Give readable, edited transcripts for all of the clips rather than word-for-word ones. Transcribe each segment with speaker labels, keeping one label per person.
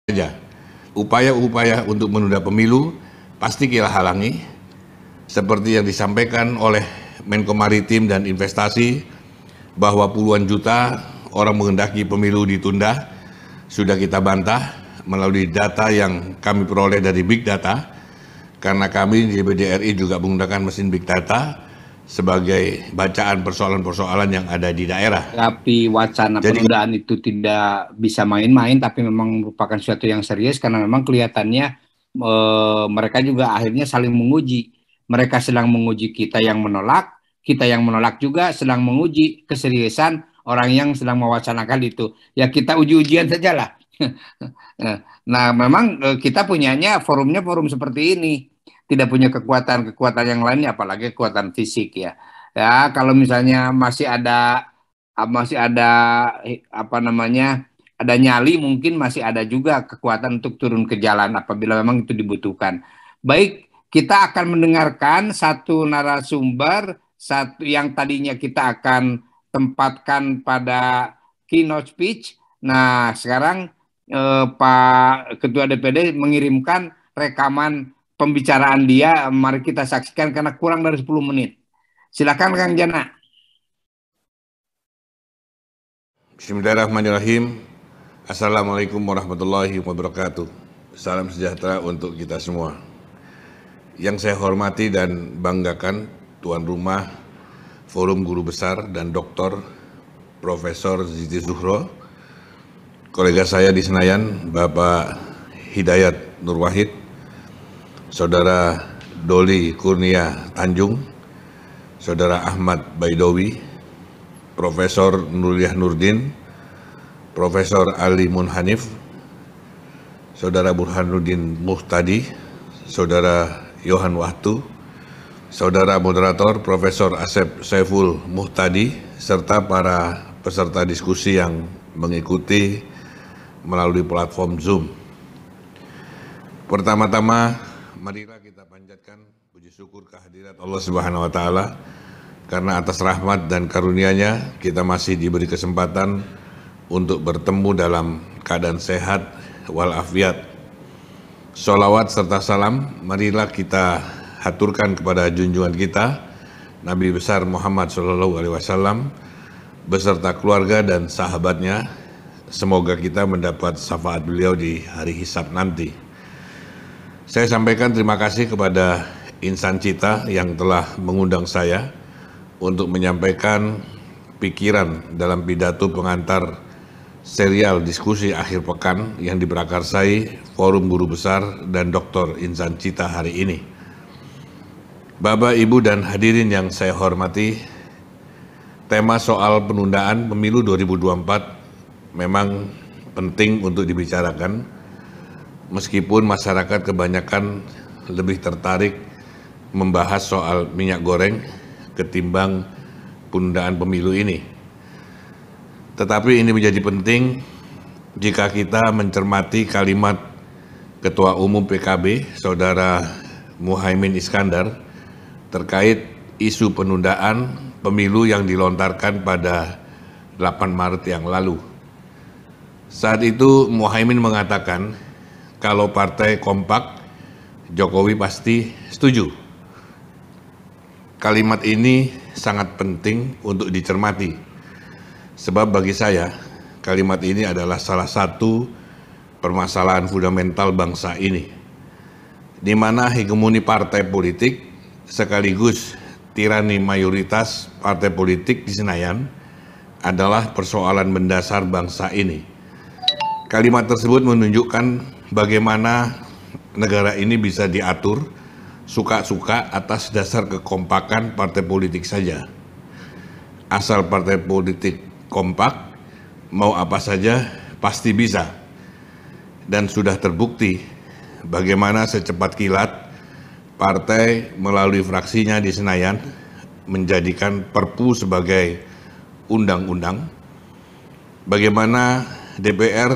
Speaker 1: saja. Upaya-upaya untuk menunda pemilu pasti kita halangi, seperti yang disampaikan oleh Menko Maritim dan Investasi bahwa puluhan juta orang menghendaki pemilu ditunda, sudah kita bantah melalui data yang kami peroleh dari Big Data, karena kami di BDRI juga menggunakan mesin Big Data sebagai bacaan persoalan-persoalan yang ada di daerah.
Speaker 2: Tapi wacana penundaan itu tidak bisa main-main, tapi memang merupakan sesuatu yang serius karena memang kelihatannya mereka juga akhirnya saling menguji. Mereka sedang menguji kita yang menolak juga sedang menguji keseriusan orang yang sedang mewacanakan itu. Ya kita uji-ujian sajalah. Nah, memang kita punyanya forumnya forum seperti ini. Tidak punya kekuatan yang lainnya, apalagi kekuatan fisik ya. Ya, kalau misalnya masih ada apa namanya, ada nyali, mungkin masih ada juga kekuatan untuk turun ke jalan apabila memang itu dibutuhkan. Baik, kita akan mendengarkan satu narasumber, satu yang tadinya kita akan tempatkan pada keynote speech. Nah, sekarang Pak Ketua DPD mengirimkan rekaman pembicaraan dia. Mari kita saksikan karena kurang dari 10 menit. Silakan Kang Jana.
Speaker 1: Bismillahirrahmanirrahim. Assalamualaikum warahmatullahi wabarakatuh. Salam sejahtera untuk kita semua. Yang saya hormati dan banggakan tuan rumah Forum Guru Besar dan Dr. Profesor Siti Zuhro, kolega saya di Senayan, Bapak Hidayat Nur Wahid, Saudara Doli Kurnia Tanjung, Saudara Ahmad Baidowi, Profesor Nuriyah Nurdin, Profesor Ali Munhanif, Saudara Burhanuddin Muhtadi, Saudara Yohan Wahtu, Saudara Moderator Profesor Asep Saiful Muhtadi, serta para peserta diskusi yang mengikuti melalui platform Zoom. Pertama-tama, marilah kita panjatkan puji syukur kehadirat Allah Subhanahu wa Ta'ala, karena atas rahmat dan karunia-Nya kita masih diberi kesempatan untuk bertemu dalam keadaan sehat walafiat. Sholawat serta salam marilah kita haturkan kepada junjungan kita Nabi besar Muhammad SAW beserta keluarga dan sahabatnya. Semoga kita mendapat syafaat beliau di hari hisab nanti. Saya sampaikan terima kasih kepada Insan Cita yang telah mengundang saya untuk menyampaikan pikiran dalam pidato pengantar serial diskusi akhir pekan yang diprakarsai Forum Guru Besar dan Dr. Insan Cita hari ini. Bapak, Ibu, dan hadirin yang saya hormati, tema soal penundaan pemilu 2024 memang penting untuk dibicarakan, meskipun masyarakat kebanyakan lebih tertarik membahas soal minyak goreng ketimbang penundaan pemilu ini. Tetapi ini menjadi penting jika kita mencermati kalimat Ketua Umum PKB, Saudara Muhaimin Iskandar, terkait isu penundaan pemilu yang dilontarkan pada 8 Maret yang lalu. Saat itu Muhaimin mengatakan kalau partai kompak, Jokowi pasti setuju. Kalimat ini sangat penting untuk dicermati, sebab bagi saya kalimat ini adalah salah satu permasalahan fundamental bangsa ini, di mana hegemoni partai politik sekaligus tirani mayoritas partai politik di Senayan adalah persoalan mendasar bangsa ini. Kalimat tersebut menunjukkan bagaimana negara ini bisa diatur suka-suka atas dasar kekompakan partai politik saja. Asal partai politik kompak, mau apa saja pasti bisa. Dan sudah terbukti bagaimana secepat kilat partai melalui fraksinya di Senayan menjadikan Perpu sebagai undang-undang. Bagaimana DPR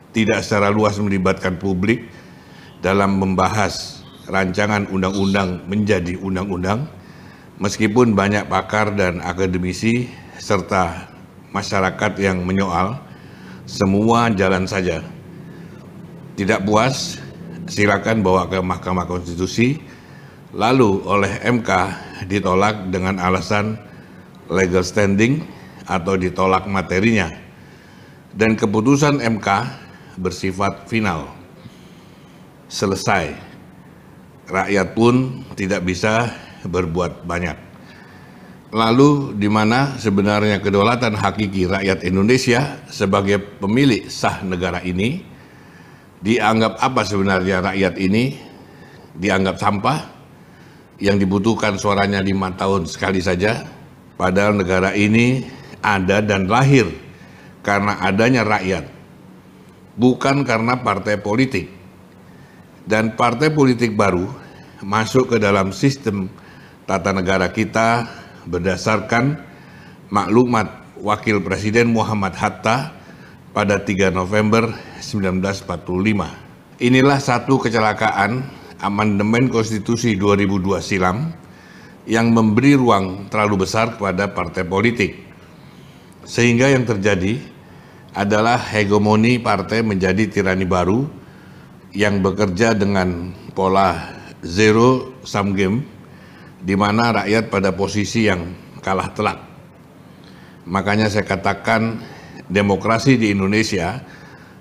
Speaker 1: tidak secara luas melibatkan publik dalam membahas rancangan undang-undang menjadi undang-undang, meskipun banyak pakar dan akademisi serta masyarakat yang menyoal, semua jalan saja. tidak puas, silakan bawa ke Mahkamah Konstitusi, lalu oleh MK ditolak dengan alasan legal standing atau ditolak materinya, dan keputusan MK bersifat final, selesai. Rakyat pun tidak bisa berbuat banyak. Lalu di mana sebenarnya kedaulatan hakiki rakyat Indonesia sebagai pemilik sah negara ini? Dianggap apa sebenarnya rakyat ini? Dianggap sampah yang dibutuhkan suaranya 5 tahun sekali saja. Padahal negara ini ada dan lahir karena adanya rakyat, bukan karena partai politik. Dan partai politik baru masuk ke dalam sistem tata negara kita berdasarkan maklumat Wakil Presiden Muhammad Hatta pada 3 November 1945. Inilah satu kecelakaan amandemen konstitusi 2002 silam yang memberi ruang terlalu besar kepada partai politik. Sehingga yang terjadi adalah hegemoni partai menjadi tirani baru yang bekerja dengan pola zero sum game, di mana rakyat pada posisi yang kalah telak. Makanya saya katakan demokrasi di Indonesia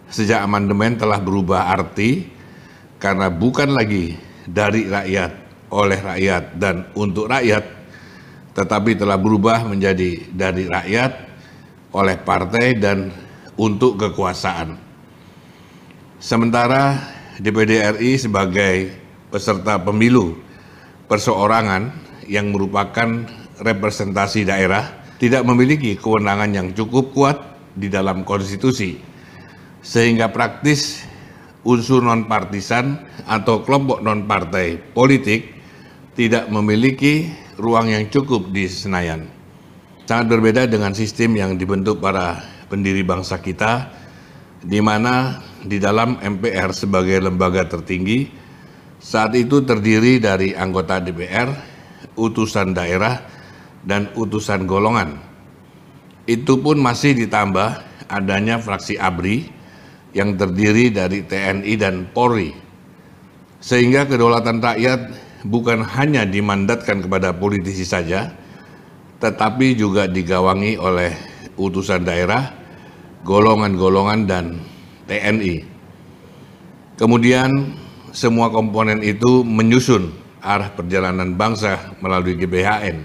Speaker 1: sejak amandemen telah berubah arti, karena bukan lagi dari rakyat, oleh rakyat, dan untuk rakyat, tetapi telah berubah menjadi dari rakyat, oleh partai, dan untuk kekuasaan. Sementara DPD RI sebagai peserta pemilu perseorangan yang merupakan representasi daerah tidak memiliki kewenangan yang cukup kuat di dalam konstitusi, sehingga praktis unsur non-partisan atau kelompok non-partai politik tidak memiliki ruang yang cukup di Senayan. Sangat berbeda dengan sistem yang dibentuk para pendiri bangsa kita, di mana di dalam MPR sebagai lembaga tertinggi saat itu terdiri dari anggota DPR, utusan daerah, dan utusan golongan. Itu pun masih ditambah adanya fraksi ABRI yang terdiri dari TNI dan Polri. Sehingga kedaulatan rakyat bukan hanya dimandatkan kepada politisi saja, tetapi juga digawangi oleh utusan daerah, golongan-golongan, dan TNI. Kemudian semua komponen itu menyusun arah perjalanan bangsa melalui GBHN.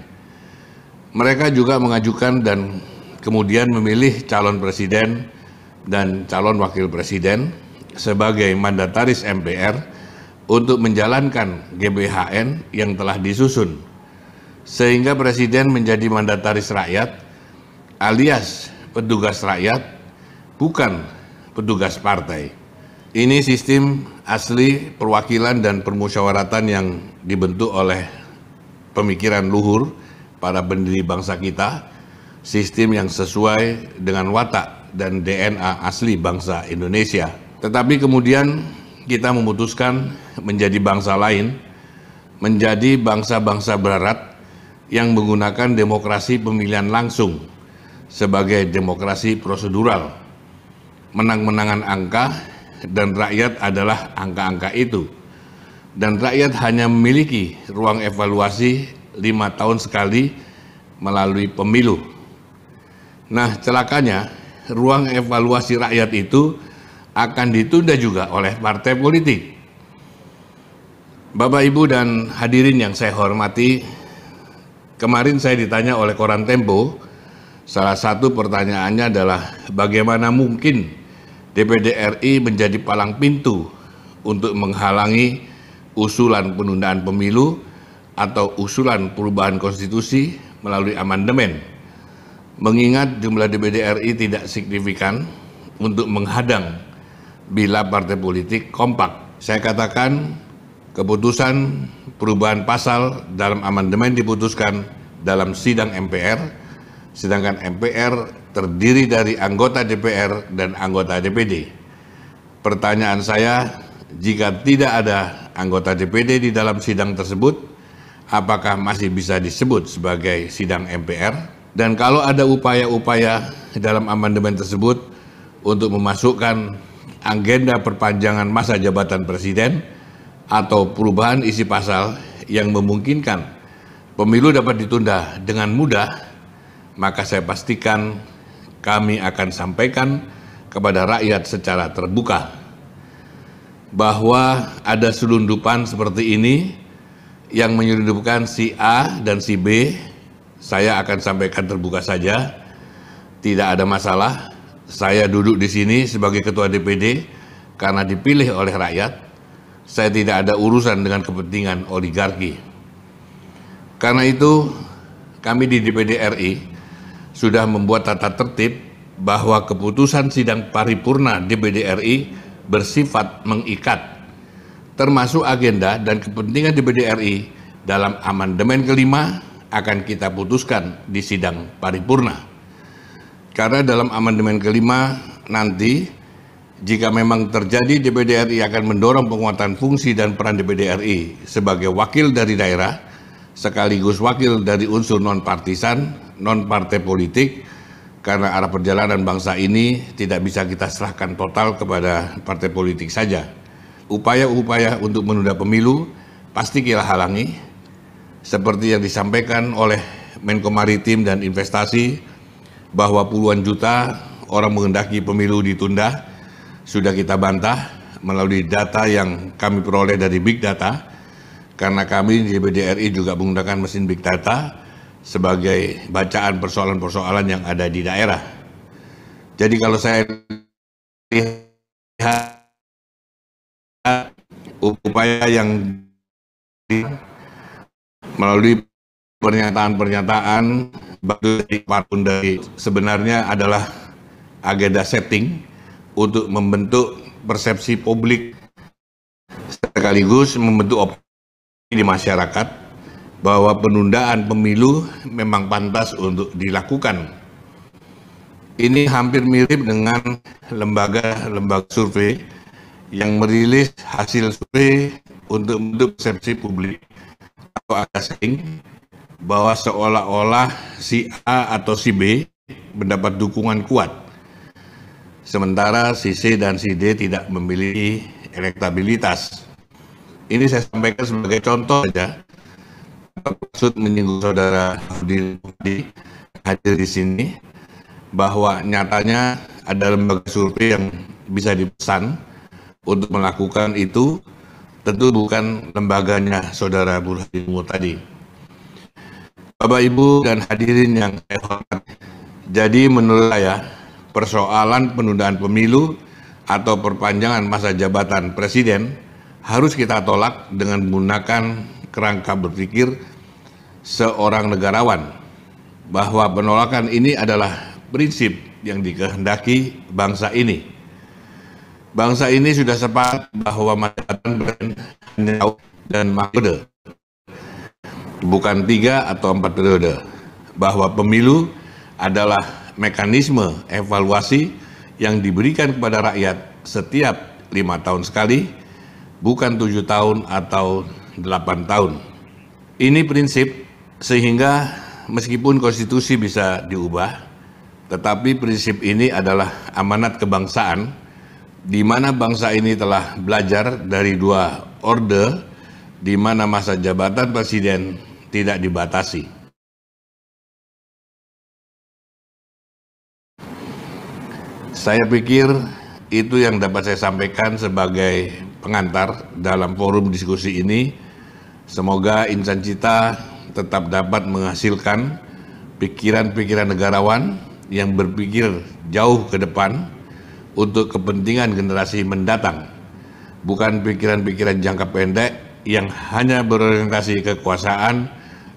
Speaker 1: Mereka juga mengajukan dan kemudian memilih calon presiden dan calon wakil presiden sebagai mandataris MPR untuk menjalankan GBHN yang telah disusun. Sehingga presiden menjadi mandataris rakyat alias petugas rakyat, bukan petugas partai. Ini sistem asli perwakilan dan permusyawaratan yang dibentuk oleh pemikiran luhur para pendiri bangsa kita, sistem yang sesuai dengan watak dan DNA asli bangsa Indonesia. Tetapi kemudian kita memutuskan menjadi bangsa lain, menjadi bangsa-bangsa barat yang menggunakan demokrasi pemilihan langsung sebagai demokrasi prosedural, menang-menangan angka, dan rakyat adalah angka-angka itu. Dan rakyat hanya memiliki ruang evaluasi 5 tahun sekali melalui pemilu. Nah, celakanya ruang evaluasi rakyat itu akan ditunda juga oleh partai politik. Bapak, Ibu, dan hadirin yang saya hormati, kemarin saya ditanya oleh koran Tempo, salah satu pertanyaannya adalah bagaimana mungkin DPD RI menjadi palang pintu untuk menghalangi usulan penundaan pemilu atau usulan perubahan konstitusi melalui amandemen, mengingat jumlah DPD RI tidak signifikan untuk menghadang bila partai politik kompak. Saya katakan keputusan perubahan pasal dalam amandemen diputuskan dalam sidang MPR, sedangkan MPR terdiri dari anggota DPR dan anggota DPD. Pertanyaan saya, jika tidak ada anggota DPD di dalam sidang tersebut, apakah masih bisa disebut sebagai sidang MPR? Dan kalau ada upaya-upaya dalam amandemen tersebut untuk memasukkan agenda perpanjangan masa jabatan presiden atau perubahan isi pasal yang memungkinkan pemilu dapat ditunda dengan mudah, maka saya pastikan kami akan sampaikan kepada rakyat secara terbuka bahwa ada selundupan seperti ini yang menyelundupkan si A dan si B. Saya akan sampaikan terbuka saja, tidak ada masalah. Saya duduk di sini sebagai ketua DPD karena dipilih oleh rakyat. Saya tidak ada urusan dengan kepentingan oligarki. Karena itu, kami di DPD RI sudah membuat tata tertib bahwa keputusan sidang paripurna DPD RI bersifat mengikat, termasuk agenda dan kepentingan DPD RI dalam amandemen kelima akan kita putuskan di sidang paripurna. Karena dalam amandemen kelima nanti, jika memang terjadi DPD RI akan mendorong penguatan fungsi dan peran DPD RI sebagai wakil dari daerah, sekaligus wakil dari unsur non-partisan, non-partai politik, karena arah perjalanan bangsa ini tidak bisa kita serahkan total kepada partai politik saja. Upaya-upaya untuk menunda pemilu pasti kita halangi, seperti yang disampaikan oleh Menko Maritim dan Investasi, bahwa puluhan juta orang menghendaki pemilu ditunda, sudah kita bantah melalui data yang kami peroleh dari Big Data, karena kami di DPD RI juga menggunakan mesin Big Data sebagai bacaan persoalan-persoalan yang ada di daerah. Jadi kalau saya lihat upaya yang melalui pernyataan-pernyataan dari sebenarnya adalah agenda setting untuk membentuk persepsi publik sekaligus membentuk opini di masyarakat bahwa penundaan pemilu memang pantas untuk dilakukan. Ini hampir mirip dengan lembaga survei yang merilis hasil survei untuk membentuk persepsi publik atau agenda setting bahwa seolah-olah si A atau si B mendapat dukungan kuat, sementara si C dan si D tidak memiliki elektabilitas. Ini saya sampaikan sebagai contoh saja, maksud menyinggung saudara Budi hadir di sini, bahwa nyatanya ada lembaga survei yang bisa dipesan untuk melakukan itu, tentu bukan lembaganya saudara Burhanuddin tadi. Bapak, Ibu, dan hadirin yang saya hormati, jadi menurut saya persoalan penundaan pemilu atau perpanjangan masa jabatan presiden harus kita tolak dengan menggunakan kerangka berpikir seorang negarawan, bahwa penolakan ini adalah prinsip yang dikehendaki bangsa ini. Bangsa ini sudah sepakat bahwa masa jabatan hanya dan periode, bukan 3 atau 4 periode, bahwa pemilu adalah mekanisme evaluasi yang diberikan kepada rakyat setiap 5 tahun sekali, bukan 7 tahun atau 8 tahun. Ini prinsip sehingga meskipun konstitusi bisa diubah, tetapi prinsip ini adalah amanat kebangsaan, di mana bangsa ini telah belajar dari 2 orde, di mana masa jabatan presiden tidak dibatasi. Saya pikir itu yang dapat saya sampaikan sebagai pengantar dalam forum diskusi ini. Semoga insan cita tetap dapat menghasilkan pikiran-pikiran negarawan yang berpikir jauh ke depan untuk kepentingan generasi mendatang, bukan pikiran-pikiran jangka pendek yang hanya berorientasi kekuasaan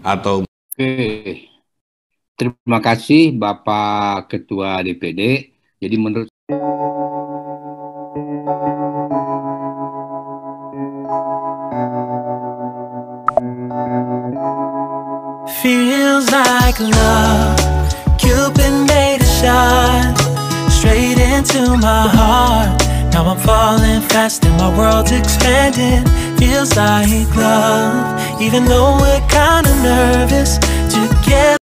Speaker 1: atau.
Speaker 2: Oke, terima kasih Bapak Ketua DPD. Jadi menurut
Speaker 3: feels like love, Cupid made a shot straight into my heart. Now I'm falling fast and my world's expanding. Feels like love, even though we're kinda nervous together.